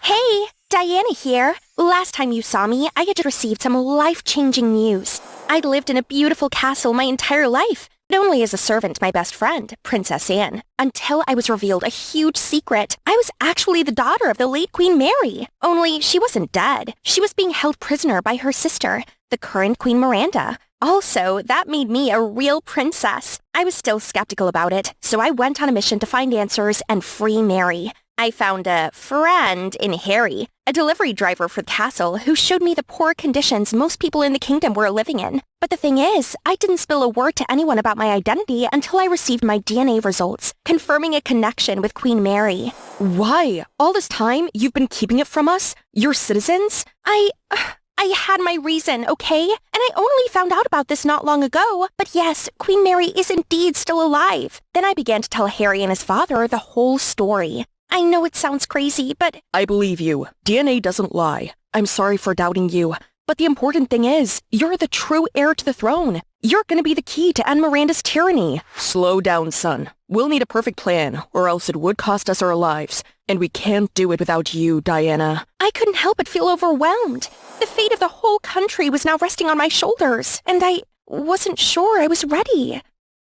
Hey, Diana here. Last time you saw me, I had received some life-changing news. I'd lived in a beautiful castle my entire life, but only as a servant to my best friend, Princess Anne, until I was revealed a huge secret. I was actually the daughter of the late Queen Mary. Only she wasn't dead. She was being held prisoner by her sister, the current Queen Miranda. Also, that made me a real princess. I was still skeptical about it, so I went on a mission to find answers and free Mary. I found a friend in Harry, a delivery driver for the castle, who showed me the poor conditions most people in the kingdom were living in. But the thing is, I didn't spill a word to anyone about my identity until I received my DNA results, confirming a connection with Queen Mary. Why? All this time, you've been keeping it from us? Your citizens? I had my reason, okay? And I only found out about this not long ago. But yes, Queen Mary is indeed still alive. Then I began to tell Harry and his father the whole story. I know it sounds crazy, but... I believe you. DNA doesn't lie. I'm sorry for doubting you. But the important thing is, you're the true heir to the throne. You're gonna be the key to end Miranda's tyranny. Slow down, son. We'll need a perfect plan, or else it would cost us our lives. And we can't do it without you, Diana. I couldn't help but feel overwhelmed. The fate of the whole country was now resting on my shoulders, and I wasn't sure I was ready.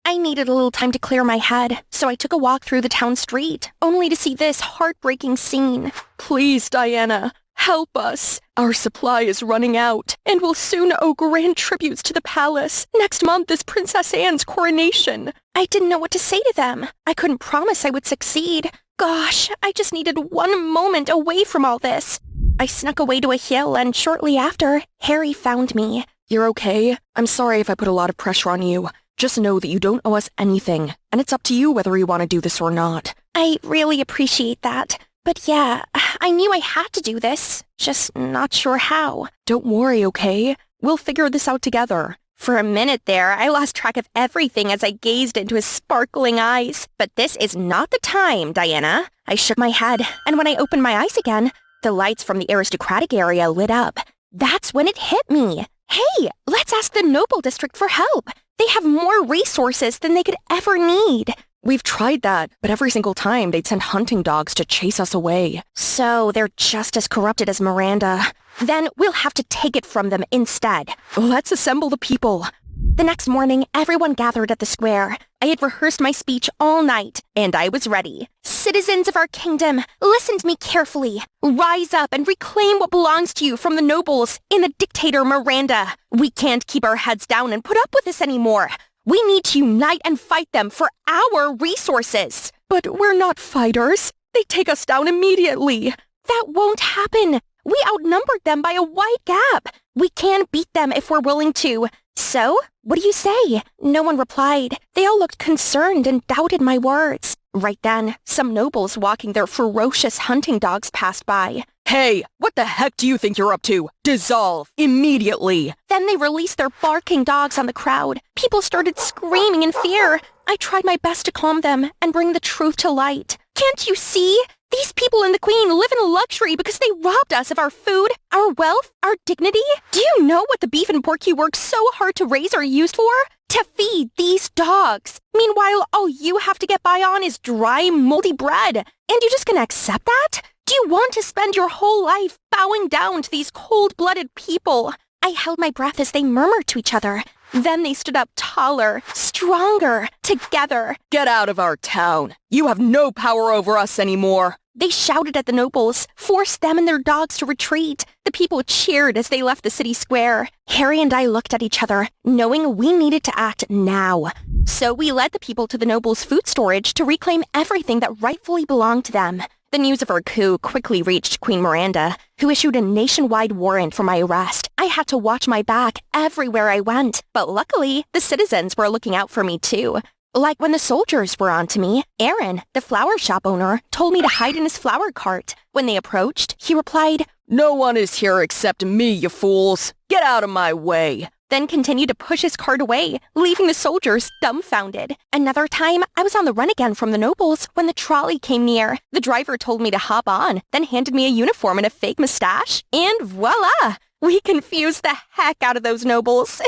I needed a little time to clear my head, so I took a walk through the town street, only to see this heartbreaking scene. Please, Diana, help us. Our supply is running out, and we'll soon owe grand tributes to the palace. Next month is Princess Anne's coronation. I didn't know what to say to them. I couldn't promise I would succeed. Gosh, I just needed one moment away from all this. I snuck away to a hill, and shortly after, Harry found me. You're okay? I'm sorry if I put a lot of pressure on you. Just know that you don't owe us anything, and it's up to you whether you want to do this or not. I really appreciate that. But yeah, I knew I had to do this, just not sure how. Don't worry, okay? We'll figure this out together. For a minute there, I lost track of everything as I gazed into his sparkling eyes. But this is not the time, Diana. I shook my head, and when I opened my eyes again, the lights from the aristocratic area lit up. That's when it hit me. Hey, let's ask the Noble District for help. They have more resources than they could ever need. We've tried that, but every single time they'd send hunting dogs to chase us away. So they're just as corrupted as Miranda. Then we'll have to take it from them instead. Let's assemble the people. The next morning, everyone gathered at the square. I had rehearsed my speech all night, and I was ready. Citizens of our kingdom, listen to me carefully. Rise up and reclaim what belongs to you from the nobles and the dictator Miranda. We can't keep our heads down and put up with this anymore. We need to unite and fight them for our resources. But we're not fighters. They take us down immediately. That won't happen. We outnumbered them by a wide gap. We can beat them if we're willing to. So, what do you say? No one replied. They all looked concerned and doubted my words. Right then, some nobles walking their ferocious hunting dogs passed by. Hey, what the heck do you think you're up to? Dissolve, immediately. Then they released their barking dogs on the crowd. People started screaming in fear. I tried my best to calm them and bring the truth to light. Can't you see? These people and the Queen live in luxury because they robbed us of our food, our wealth, our dignity. Do you know what the beef and pork you worked so hard to raise are used for? To feed these dogs. Meanwhile, all you have to get by on is dry, moldy bread. And you're just gonna accept that? Do you want to spend your whole life bowing down to these cold-blooded people? I held my breath as they murmured to each other. Then they stood up taller, stronger, together. Get out of our town. You have no power over us anymore. They shouted at the nobles, forced them and their dogs to retreat. The people cheered as they left the city square. Harry and I looked at each other, knowing we needed to act now. So we led the people to the nobles' food storage to reclaim everything that rightfully belonged to them. The news of our coup quickly reached Queen Miranda, who issued a nationwide warrant for my arrest. I had to watch my back everywhere I went, but luckily, the citizens were looking out for me too. Like when the soldiers were on to me, Aaron, the flower shop owner, told me to hide in his flower cart. When they approached, he replied, "No one is here except me, you fools. Get out of my way." Then continued to push his cart away, leaving the soldiers dumbfounded. Another time, I was on the run again from the nobles when the trolley came near. The driver told me to hop on, then handed me a uniform and a fake mustache, and voila! We confused the heck out of those nobles.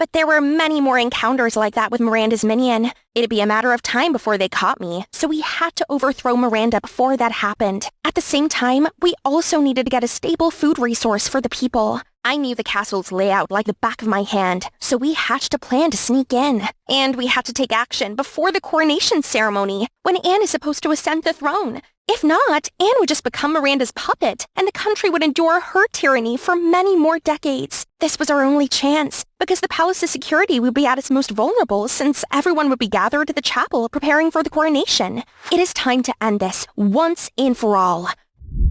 But there were many more encounters like that with Miranda's minion. It'd be a matter of time before they caught me, so we had to overthrow Miranda before that happened. At the same time, we also needed to get a stable food resource for the people. I knew the castle's layout like the back of my hand, so we hatched a plan to sneak in. And we had to take action before the coronation ceremony, when Anne is supposed to ascend the throne. If not, Anne would just become Miranda's puppet, and the country would endure her tyranny for many more decades. This was our only chance, because the palace's security would be at its most vulnerable since everyone would be gathered at the chapel preparing for the coronation. It is time to end this, once and for all.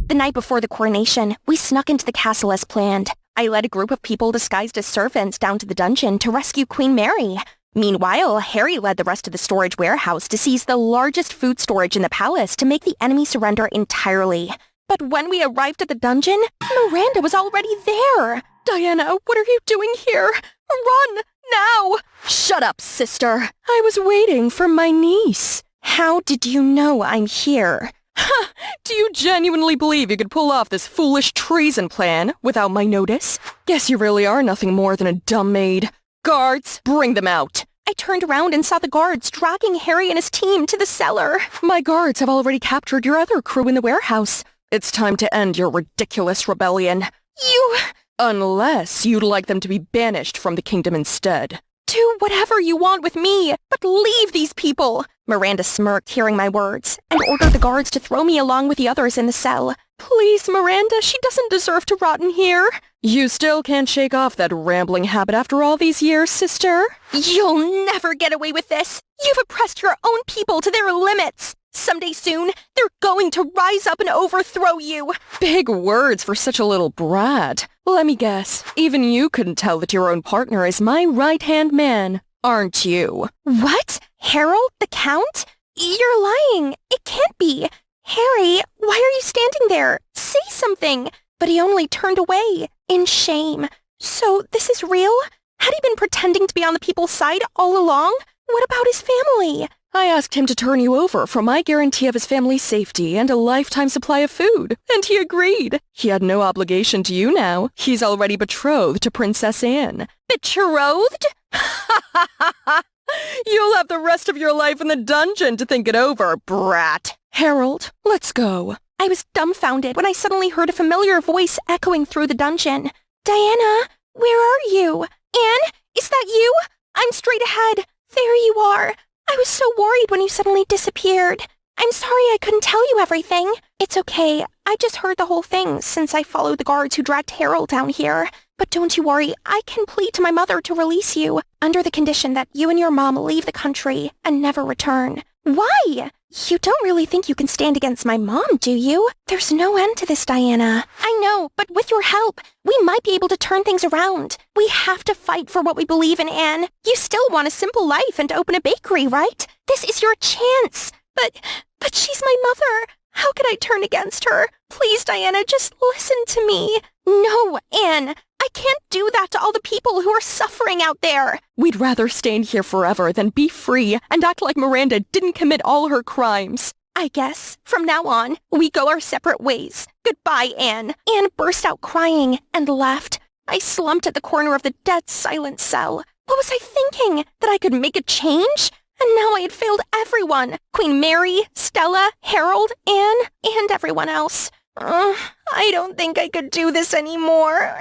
The night before the coronation, we snuck into the castle as planned. I led a group of people disguised as servants down to the dungeon to rescue Queen Mary. Meanwhile, Harry led the rest of the storage warehouse to seize the largest food storage in the palace to make the enemy surrender entirely. But when we arrived at the dungeon, Miranda was already there. Diana, what are you doing here? Run, now! Shut up, sister. I was waiting for my niece. How did you know I'm here? Ha! Do you genuinely believe you could pull off this foolish treason plan without my notice? Guess you really are nothing more than a dumb maid. Guards, bring them out. I turned around and saw the guards dragging Harry and his team to the cellar. My guards have already captured your other crew in the warehouse. It's time to end your ridiculous rebellion. You... Unless you'd like them to be banished from the kingdom instead. Do whatever you want with me, but leave these people. Miranda smirked, hearing my words, and ordered the guards to throw me along with the others in the cell. Please, Miranda, she doesn't deserve to rot in here. You still can't shake off that rambling habit after all these years, sister? You'll never get away with this. You've oppressed your own people to their limits. Someday soon, they're going to rise up and overthrow you. Big words for such a little brat. Let me guess, even you couldn't tell that your own partner is my right-hand man, aren't you? What? Harold, the Count? You're lying. It can't be. Harry, why are you standing there? Say something. But he only turned away, in shame. So this is real? Had he been pretending to be on the people's side all along? What about his family? I asked him to turn you over for my guarantee of his family's safety and a lifetime supply of food, and he agreed. He had no obligation to you now. He's already betrothed to Princess Anne. Betrothed? You'll have the rest of your life in the dungeon to think it over, brat. Harold, let's go. I was dumbfounded when I suddenly heard a familiar voice echoing through the dungeon. Diana, where are you? Anne, is that you? I'm straight ahead. There you are. I was so worried when you suddenly disappeared. I'm sorry I couldn't tell you everything. It's okay. I just heard the whole thing since I followed the guards who dragged Harold down here. But don't you worry, I can plead to my mother to release you, under the condition that you and your mom leave the country and never return. Why? You don't really think you can stand against my mom, do you? There's no end to this, Diana. I know, but with your help, we might be able to turn things around. We have to fight for what we believe in, Anne. You still want a simple life and to open a bakery, right? This is your chance. But she's my mother. How could I turn against her? Please, Diana, just listen to me. No, Anne. I can't do that to all the people who are suffering out there. We'd rather stand here forever than be free and act like Miranda didn't commit all her crimes. I guess, from now on, we go our separate ways. Goodbye, Anne. Anne burst out crying and left. I slumped at the corner of the dead silent cell. What was I thinking? That I could make a change? And now I had failed everyone. Queen Mary, Stella, Harold, Anne, and everyone else. I don't think I could do this anymore.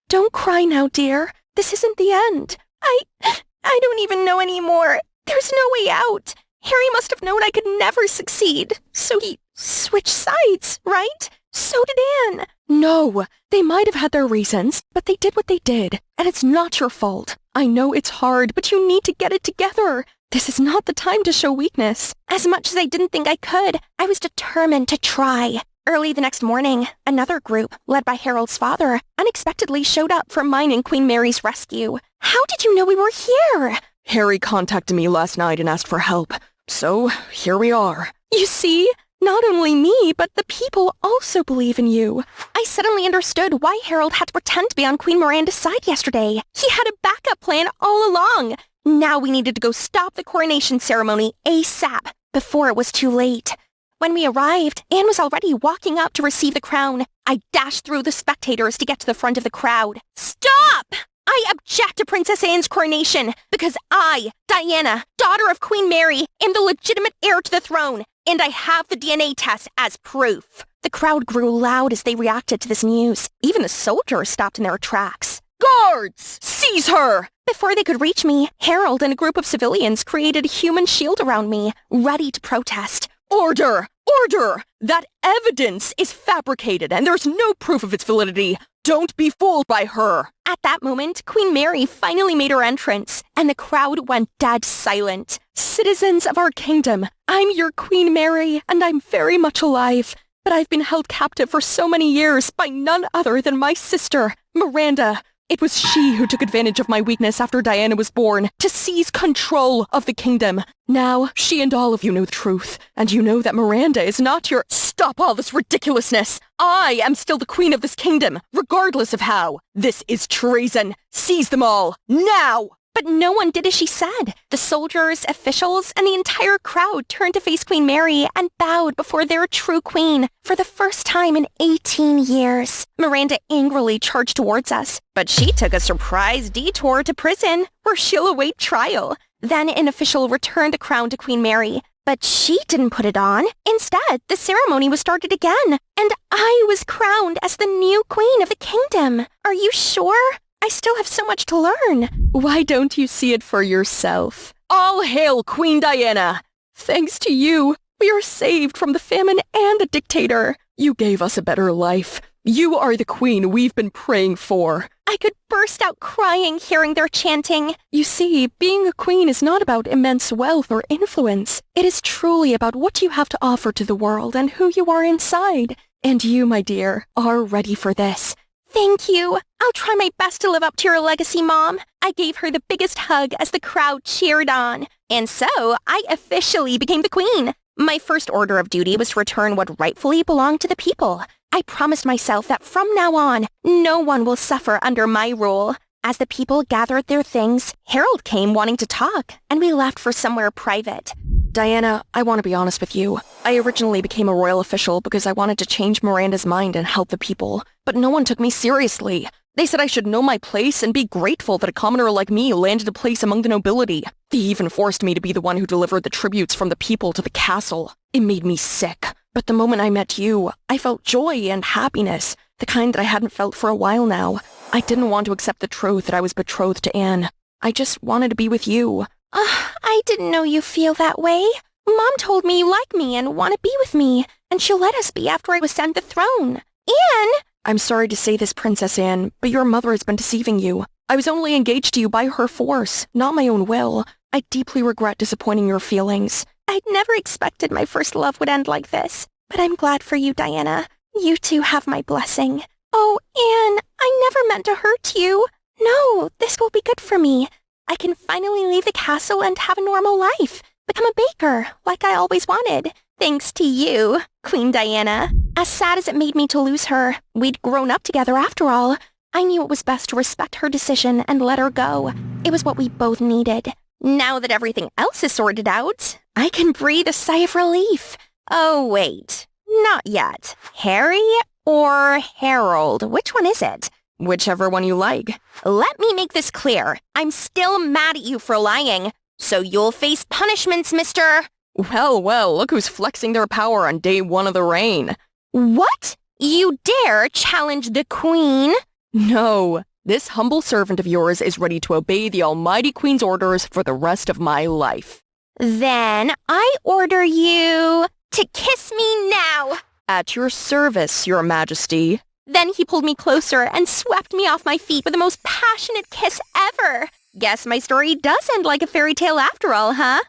Don't cry now, dear. This isn't the end. I don't even know anymore. There's no way out. Harry must have known I could never succeed. So he switched sides, right? So did Anne. No, they might have had their reasons, but they did what they did, and it's not your fault. I know it's hard, but you need to get it together. This is not the time to show weakness. As much as I didn't think I could, I was determined to try. Early the next morning, another group, led by Harold's father, unexpectedly showed up for mine and Queen Mary's rescue. How did you know we were here? Harry contacted me last night and asked for help. So, here we are. You see? Not only me, but the people also believe in you. I suddenly understood why Harold had to pretend to be on Queen Miranda's side yesterday. He had a backup plan all along. Now we needed to go stop the coronation ceremony ASAP, before it was too late. When we arrived, Anne was already walking up to receive the crown. I dashed through the spectators to get to the front of the crowd. Stop! I I object to Princess Anne's coronation because I, Diana, daughter of Queen Mary, am the legitimate heir to the throne, and I have the DNA test as proof. The crowd grew loud as they reacted to this news. Even the soldiers stopped in their tracks. Guards! Seize her! Before they could reach me, Harold and a group of civilians created a human shield around me, ready to protest. Order! Order! That evidence is fabricated and there's no proof of its validity. Don't be fooled by her. At that moment, Queen Mary finally made her entrance, and the crowd went dead silent. Citizens of our kingdom, I'm your Queen Mary, and I'm very much alive. But I've been held captive for so many years by none other than my sister, Miranda. It was she who took advantage of my weakness after Diana was born to seize control of the kingdom. Now, she and all of you know the truth, and you know that Miranda is not your— Stop all this ridiculousness! I am still the queen of this kingdom, regardless of how. This is treason. Seize them all, now! But no one did as she said. The soldiers, officials, and the entire crowd turned to face Queen Mary and bowed before their true queen for the first time in 18 years. Miranda angrily charged towards us, but she took a surprise detour to prison, where she'll await trial. Then an official returned a crown to Queen Mary, but she didn't put it on. Instead, the ceremony was started again, and I was crowned as the new queen of the kingdom. Are you sure? I still have so much to learn. Why don't you see it for yourself? All hail Queen Diana! Thanks to you, we are saved from the famine and the dictator. You gave us a better life. You are the queen we've been praying for. I could burst out crying hearing their chanting. You see, being a queen is not about immense wealth or influence. It is truly about what you have to offer to the world and who you are inside. And you, my dear, are ready for this. Thank you. I'll try my best to live up to your legacy, Mom. I gave her the biggest hug as the crowd cheered on. And so, I officially became the queen. My first order of duty was to return what rightfully belonged to the people. I promised myself that from now on, no one will suffer under my rule. As the people gathered their things, Harold came wanting to talk, and we left for somewhere private. Diana, I want to be honest with you. I originally became a royal official because I wanted to change Miranda's mind and help the people. But no one took me seriously. They said I should know my place and be grateful that a commoner like me landed a place among the nobility. They even forced me to be the one who delivered the tributes from the people to the castle. It made me sick. But the moment I met you, I felt joy and happiness, the kind that I hadn't felt for a while now. I didn't want to accept the truth that I was betrothed to Anne. I just wanted to be with you. I didn't know you feel that way. Mom told me you like me and want to be with me, and she'll let us be after I was sent the throne. Anne! I'm sorry to say this, Princess Anne, but your mother has been deceiving you. I was only engaged to you by her force, not my own will. I deeply regret disappointing your feelings. I'd never expected my first love would end like this, but I'm glad for you, Diana. You two have my blessing. Oh, Anne, I never meant to hurt you. No, this will be good for me. I can finally leave the castle and have a normal life. Become a baker, like I always wanted. Thanks to you, Queen Diana. As sad as it made me to lose her, we'd grown up together after all. I knew it was best to respect her decision and let her go. It was what we both needed. Now that everything else is sorted out, I can breathe a sigh of relief. Oh, wait. Not yet. Harry or Harold? Which one is it? Whichever one you like. Let me make this clear. I'm still mad at you for lying. So you'll face punishments, mister. Well, look who's flexing their power on day one of the reign. What? You dare challenge the queen? No. This humble servant of yours is ready to obey the almighty queen's orders for the rest of my life. Then I order you to kiss me now. At your service, your majesty. Then he pulled me closer and swept me off my feet with the most passionate kiss ever. Guess my story does end like a fairy tale after all, huh?